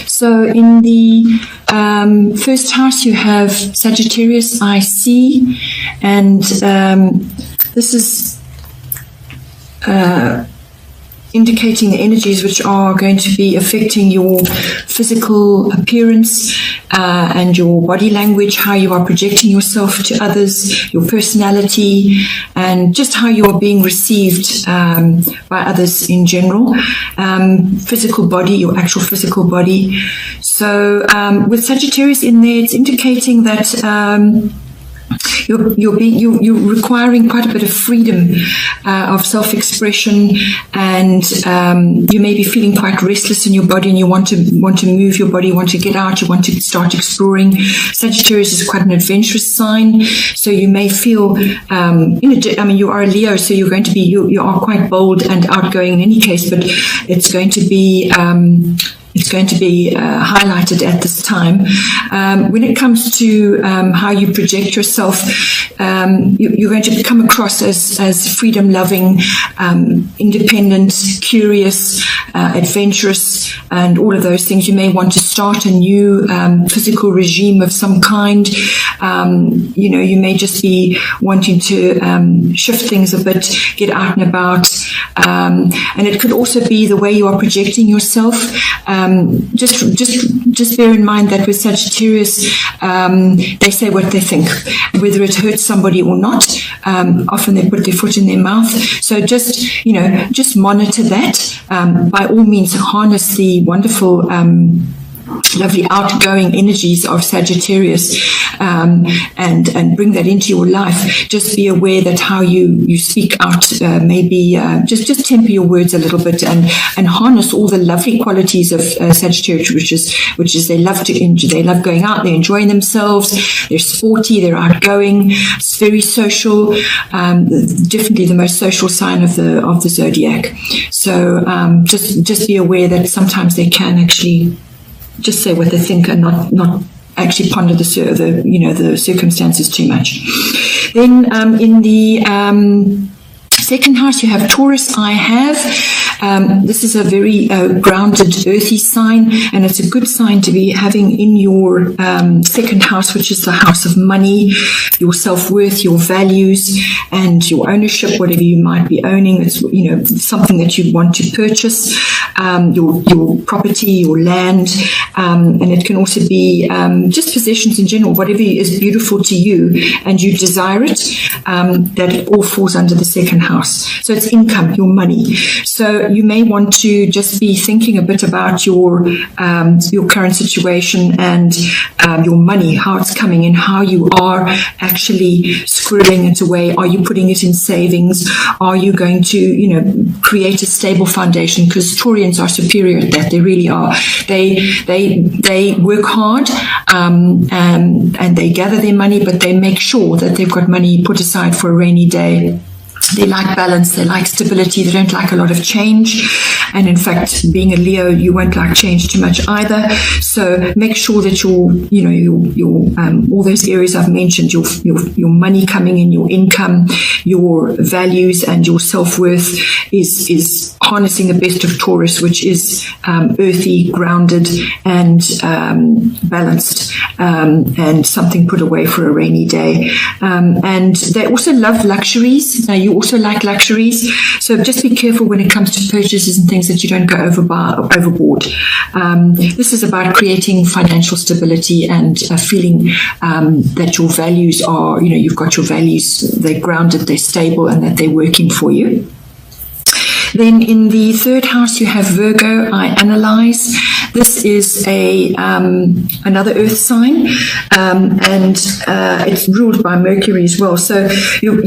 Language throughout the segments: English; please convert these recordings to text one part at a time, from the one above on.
So in the first house, you have Sagittarius IC, and this is indicating the energies which are going to be affecting your physical appearance and your body language, how you are projecting yourself to others, your personality, and just how you are being received by others in general. Physical body, your actual physical body. So with Sagittarius in there, it's indicating that you're requiring quite a bit of freedom of self-expression, and you may be feeling quite restless in your body, and you want to move your body, you want to get out, you want to start exploring. Sagittarius is quite an adventurous sign, so you may feel you are a Leo, so you're going to be you are quite bold and outgoing in any case, but it's going to be highlighted at this time. When it comes to how you project yourself, you're going to come across as freedom-loving, independent, curious, adventurous, and all of those things. You may want to start a new physical regime of some kind. You may just be wanting to shift things a bit, get out and about. And it could also be the way you are projecting yourself. Just bear in mind that with Sagittarius, they say what they think, whether it hurts somebody or not. Often they put their foot in their mouth. So just monitor that. By all means, harness the wonderful lovely outgoing energies of Sagittarius, and bring that into your life. Just be aware that how you speak out, maybe just temper your words a little bit, and harness all the lovely qualities of Sagittarius, which is they love going out, they're enjoying themselves, they're sporty, they're outgoing, it's very social, definitely the most social sign of the zodiac. So just be aware that sometimes they can actually just say what they think and not actually ponder the circumstances too much. Then in the second house, you have Taurus. This is a very grounded, earthy sign, and it's a good sign to be having in your second house, which is the house of money, your self-worth, your values, and your ownership, whatever you might be owning. It's, something that you want to purchase, your property, your land, and it can also be just possessions in general, whatever is beautiful to you and you desire it, that it all falls under the second house. So it's income, your money. So you may want to just be thinking a bit about your current situation and your money, how it's coming in, how you are actually squirreling it away. Are you putting it in savings? Are you going to, create a stable foundation? Because Taurians are superior at that. They really are. They work hard and they gather their money, but they make sure that they've got money put aside for a rainy day. They like balance, they like stability, they don't like a lot of change. And in fact, being a Leo, you won't like change too much either. So make sure that your all those areas I've mentioned, your money coming in, your income, your values, and your self-worth is harnessing the best of Taurus, which is earthy, grounded, and balanced, and something put away for a rainy day. And they also love luxuries. Now, you also like luxuries, so just be careful when it comes to purchases and things that you don't go overboard. This is about creating financial stability and feeling that your values are, you've got your values, they're grounded, they're stable, and that they're working for you. Then in the third house, you have Virgo. I analyze. This is another earth sign, and it's ruled by Mercury as well. So your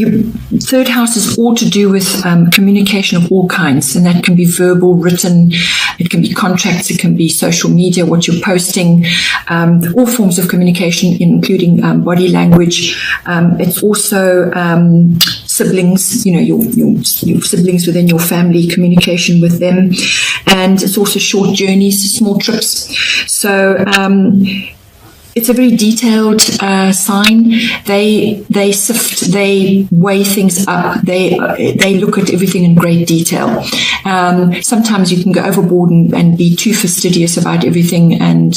third house is all to do with communication of all kinds, and that can be verbal, written, it can be contracts, it can be social media, what you're posting, all forms of communication, including body language. It's also siblings, your siblings within your family, communication with them, and it's also short journeys, small trips. So it's a very detailed sign. They sift, they weigh things up, they look at everything in great detail. Sometimes you can go overboard and be too fastidious about everything and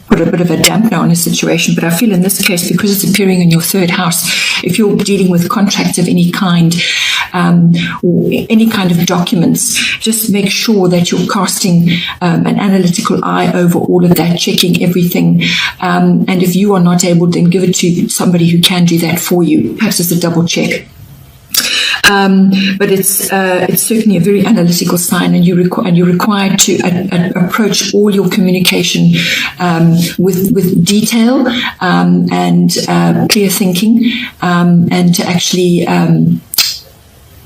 put a bit of a dampener on a situation. But I feel in this case, because it's appearing in your third house, if you're dealing with contracts of any kind, or any kind of documents, just make sure that you're casting an analytical eye over all of that, checking everything. And if you are not able, then give it to somebody who can do that for you, perhaps as a double check. But it's certainly a very analytical sign, and you're required to approach all your communication with detail and clear thinking, and to actually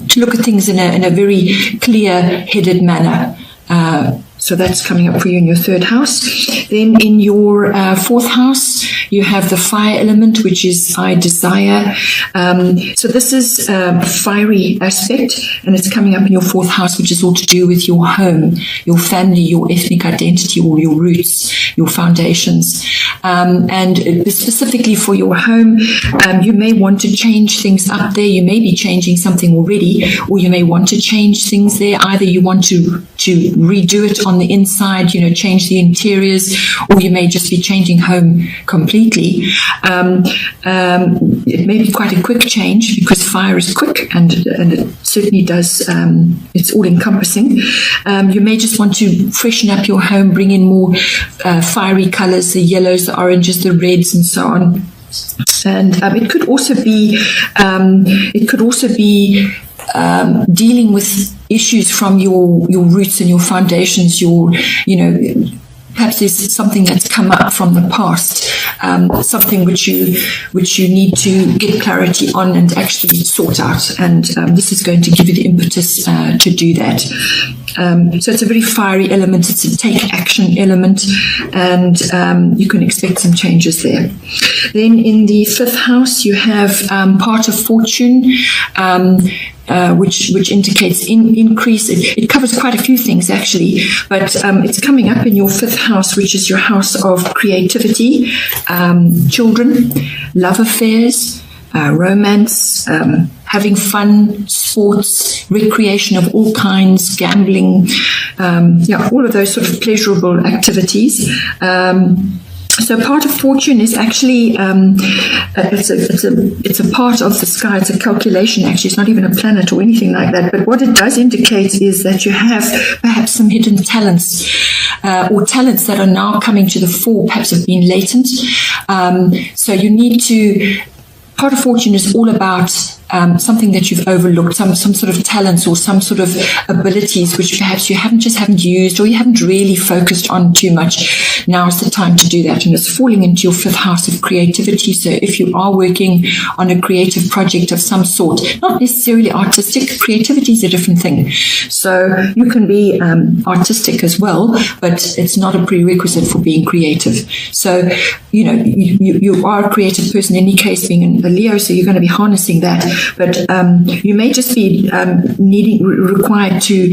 to look at things in a very clear-headed manner. So that's coming up for you in your third house. Then in your fourth house, you have the fire element, which is I desire. So this is a fiery aspect, and it's coming up in your fourth house, which is all to do with your home, your family, your ethnic identity, or your roots, your foundations. And specifically for your home, you may want to change things up there. You may be changing something already, or you may want to change things there. Either you want to redo it on the inside, change the interiors, or you may just be changing home completely. It may be quite a quick change because fire is quick, and it certainly does, it's all encompassing. You may just want to freshen up your home, bring in more fiery colors, the yellows, the oranges, the reds, and so on. And it could also be dealing with issues from your roots and your foundations, perhaps there's something that's come up from the past, something which you need to get clarity on and actually sort out. And this is going to give you the impetus to do that. So it's a very fiery element. It's a take action element, and you can expect some changes there. Then in the fifth house, you have part of fortune, which indicates increase. It covers quite a few things actually, but it's coming up in your fifth house, which is your house of creativity, children, love affairs, romance, having fun, sports, recreation of all kinds, gambling, all of those sort of pleasurable activities. So part of fortune is actually it's a part of the sky. It's a calculation. Actually, it's not even a planet or anything like that. But what it does indicate is that you have perhaps some hidden talents, or talents that are now coming to the fore. Perhaps have been latent. So you need to. Part of fortune is all about something that you've overlooked, some sort of talents or some sort of abilities which perhaps you haven't used, or you haven't really focused on too much. Now is the time to do that, and it's falling into your fifth house of creativity. So if you are working on a creative project of some sort, not necessarily artistic, creativity is a different thing. So you can be artistic as well, but it's not a prerequisite for being creative. So you are a creative person in any case, being a Leo, so you're going to be harnessing that. But you may just be required to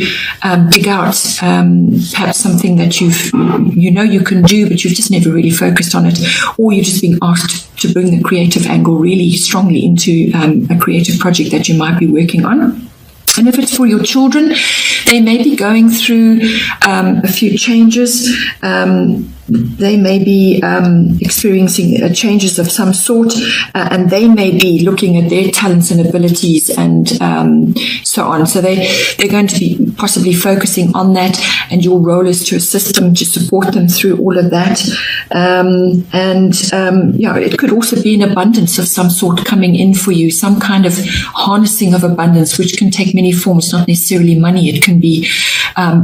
dig out perhaps something that you can do, but you've just never really focused on it, or you're just being asked to bring the creative angle really strongly into a creative project that you might be working on. And if it's for your children, they may be going through a few changes. They may be experiencing changes of some sort, and they may be looking at their talents and abilities and so on. So they're going to be possibly focusing on that, and your role is to assist them, to support them through all of that. It could also be an abundance of some sort coming in for you, some kind of harnessing of abundance, which can take many forms, not necessarily money. It can be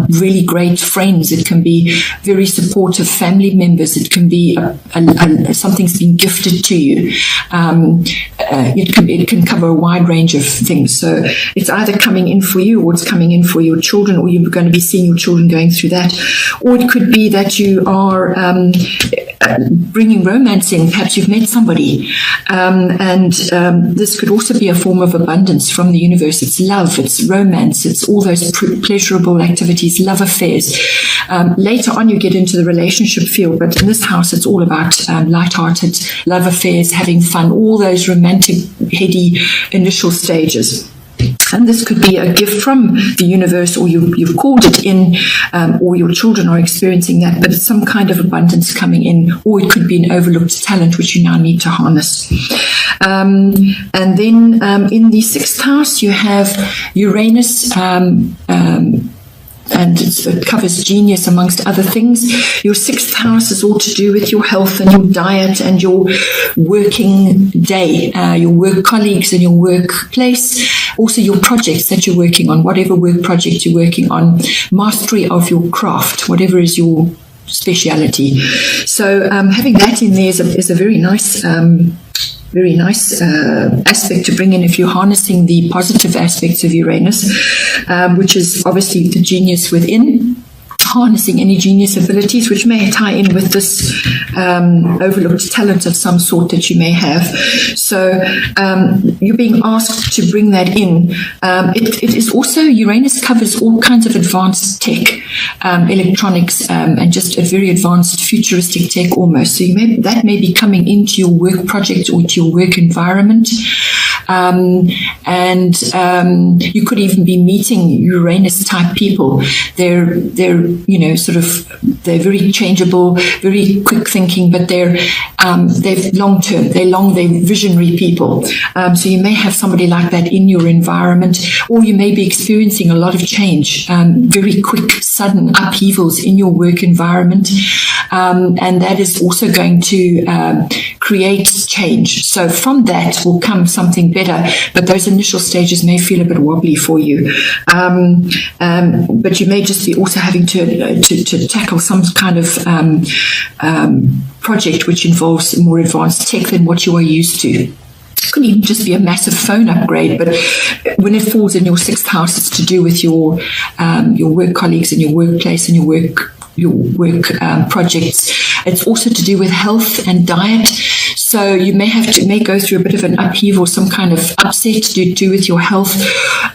really great friends. It can be very supportive family members. It can be something's been gifted to you. It can cover a wide range of things. So it's either coming in for you, or it's coming in for your children, or you're going to be seeing your children going through that. Or it could be that you are bringing romance in. Perhaps you've met somebody, and this could also be a form of abundance from the universe. It's love, it's romance, it's all those pleasurable activities, love affairs. Later on, you get into the relationship field, but in this house, it's all about light-hearted love affairs, having fun, all those romantic, heady initial stages. And this could be a gift from the universe, or you've called it in, or your children are experiencing that, but it's some kind of abundance coming in, or it could be an overlooked talent which you now need to harness. And then in the 6th house, you have Uranus, and it covers genius amongst other things. Your 6th house is all to do with your health and your diet and your working day, your work colleagues and your workplace, also your projects that you're working on, whatever work project you're working on, mastery of your craft, whatever is your speciality. So having that in there is a very nice aspect to bring in if you're harnessing the positive aspects of Uranus, which is obviously the genius within, harnessing any genius abilities, which may tie in with this overlooked talent of some sort that you may have. So you're being asked to bring that in. It is also, Uranus covers all kinds of advanced tech, electronics, and just a very advanced futuristic tech almost. So that may be coming into your work project or to your work environment. And you could even be meeting Uranus type people. They're very changeable, very quick thinking, but they're long term. They're visionary people. So you may have somebody like that in your environment, or you may be experiencing a lot of change, very quick, sudden upheavals in your work environment. And that is also going to create change. So from that will come something better, but those initial stages may feel a bit wobbly for you. But you may just be also having to tackle some kind of project which involves more advanced tech than what you are used to. It could even just be a massive phone upgrade, but when it falls in your 6th house, it's to do with your work colleagues and your workplace and your work projects. It's also to do with health and diet. So you may go through a bit of an upheaval, some kind of upset to do with your health.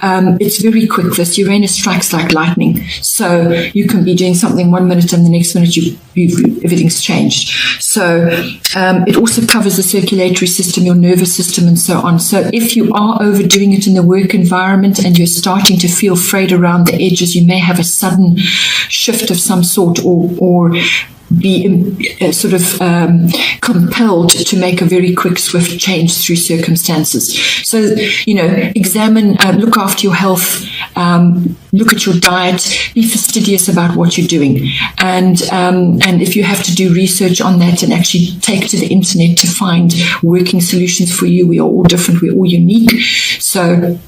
It's very quick. This Uranus strikes like lightning. So you can be doing something 1 minute and the next minute everything's changed. So it also covers the circulatory system, your nervous system, and so on. So if you are overdoing it in the work environment and you're starting to feel frayed around the edges, you may have a sudden shift of some sort, or be compelled to make a very quick, swift change through circumstances. So, examine, look after your health, look at your diet, be fastidious about what you're doing. And if you have to do research on that and actually take to the internet to find working solutions for you, we are all different, we're all unique. So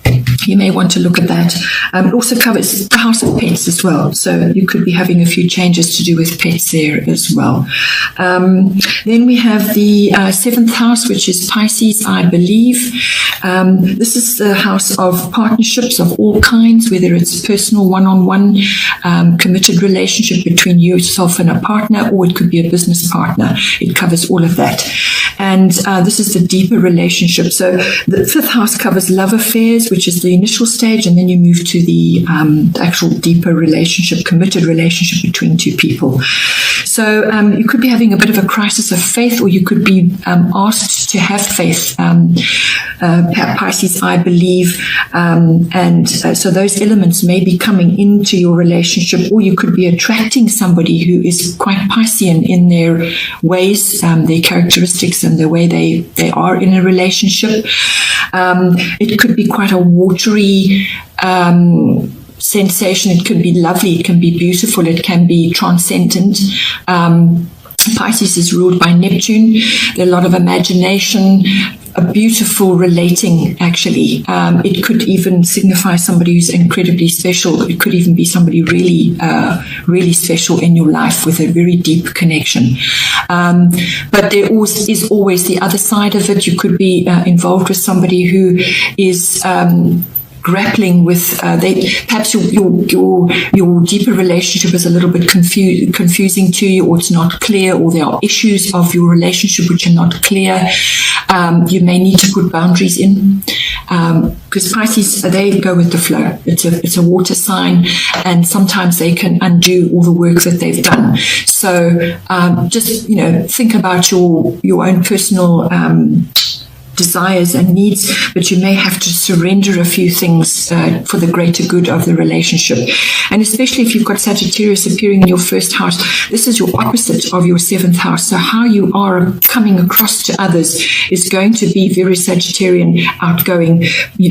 you may want to look at that. It also covers the house of pets as well. So you could be having a few changes to do with pets there as well. Then we have the 7th house, which is Pisces, I believe. This is the house of partnerships of all kinds, whether it's personal, one-on-one, committed relationship between yourself and a partner, or it could be a business partner. It covers all of that. And this is the deeper relationship. So the 5th house covers love affairs, which is the initial stage, and then you move to the actual deeper relationship, committed relationship between two people. So you could be having a bit of a crisis of faith, or you could be asked to have faith, Pisces, I believe. So those elements may be coming into your relationship, or you could be attracting somebody who is quite Piscean in their ways, their characteristics, and the way they are in a relationship. It could be quite a watery sensation. It can be lovely, it can be beautiful, it can be transcendent. Pisces is ruled by Neptune. There's a lot of imagination, a beautiful relating, actually. It could even signify somebody who's incredibly special. It could even be somebody really, really special in your life with a very deep connection. But there is always the other side of it. You could be involved with somebody who is grappling with perhaps your deeper relationship is a little bit confusing to you, or it's not clear, or there are issues of your relationship which are not clear. You may need to put boundaries in, because Pisces, they go with the flow. It's a water sign, and sometimes they can undo all the work that they've done. So just think about your own personal desires and needs, but you may have to surrender a few things for the greater good of the relationship. And especially if you've got Sagittarius appearing in your first house, this is your opposite of your seventh house. So how you are coming across to others is going to be very Sagittarian, outgoing,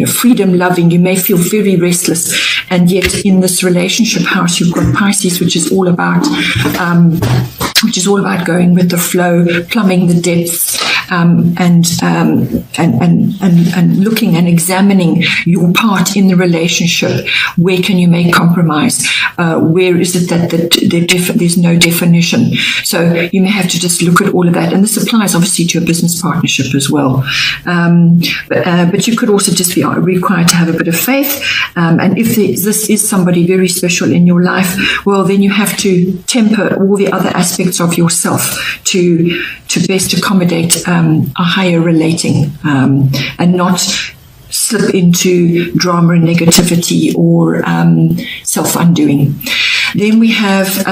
freedom loving. You may feel very restless, and yet in this relationship house you've got Pisces, which is all about going with the flow, plumbing the depths, and looking and examining your part in the relationship. Where can you make compromise? Where is it that there's no definition? So you may have to just look at all of that. And this applies obviously to a business partnership as well. But you could also just be required to have a bit of faith. And if this is somebody very special in your life, well, then you have to temper all the other aspects of yourself to best accommodate a higher relating, and not slip into drama and negativity or self-undoing. Then we have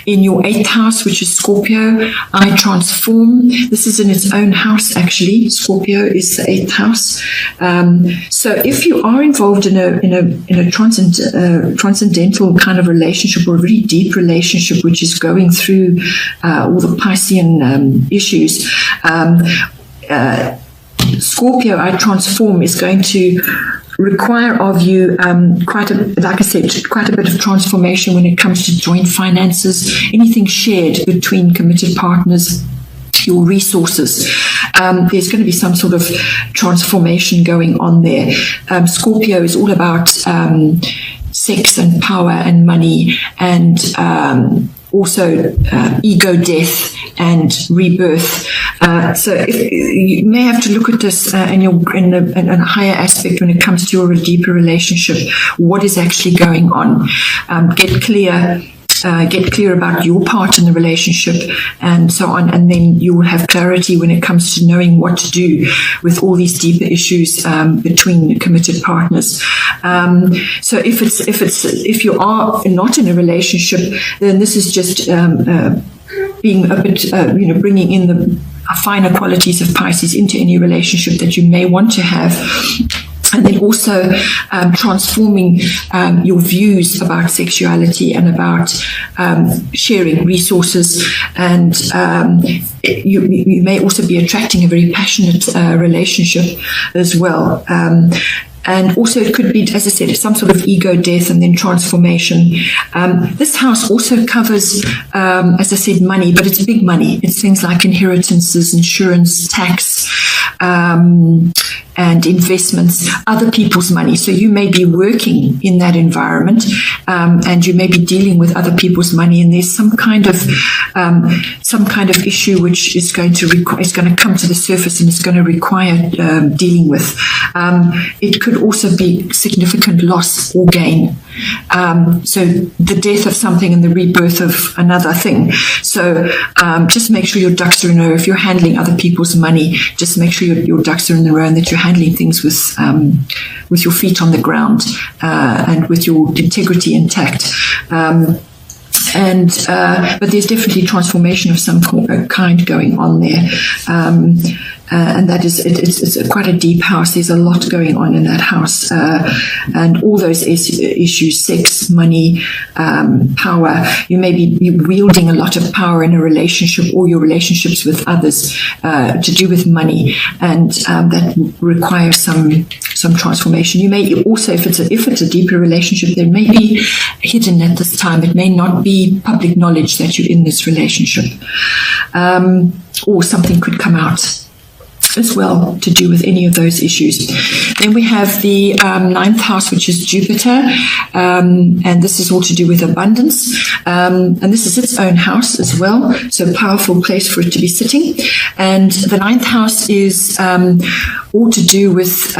in your 8th house, which is Scorpio, I transform. This is in its own house, actually. Scorpio is the 8th house. So if you are involved in a transcendental kind of relationship, or a really deep relationship, which is going through all the Piscean issues, Scorpio, I transform, is going to require of you quite a bit of transformation when it comes to joint finances, anything shared between committed partners, your resources. There's going to be some sort of transformation going on there. Scorpio is all about sex and power and money, and also ego death and rebirth. So you may have to look at this in a higher aspect when it comes to your deeper relationship. What is actually going on? Get clear about your part in the relationship and so on, and then you will have clarity when it comes to knowing what to do with all these deeper issues between committed partners. So if you are not in a relationship, then this is just being a bit, bringing in the finer qualities of Pisces into any relationship that you may want to have. And then also transforming your views about sexuality and about sharing resources. And you may also be attracting a very passionate relationship as well. And also it could be, as I said, some sort of ego death and then transformation. This house also covers, as I said, money, but it's big money. It's things like inheritances, insurance, tax, and investments, other people's money. So you may be working in that environment, and you may be dealing with other people's money, and there's some kind of issue which is going to come to the surface and is going to require dealing with. It could also be significant loss or gain. So the death of something and the rebirth of another thing. So just make sure your ducks are in a row. If you're handling other people's money, just make sure your ducks are in a row and that you're handling things with your feet on the ground and with your integrity intact. But there's definitely transformation of some kind going on there. And that is, it's quite a deep house. There's a lot going on in that house. And all those issues, sex, money, power. You may be wielding a lot of power in a relationship or your relationships with others to do with money. And that requires some transformation. You may also, if it's a deeper relationship, there may be hidden at this time. It may not be public knowledge that you're in this relationship. Or something could come out as well to do with any of those issues. Then we have the 9th house, which is Jupiter, and this is all to do with abundance, and this is its own house as well, so a powerful place for it to be sitting. And the 9th house is all to do with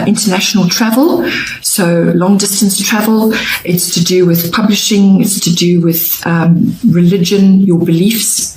international travel, so long distance travel. It's to do with publishing. It's to do with religion, your beliefs.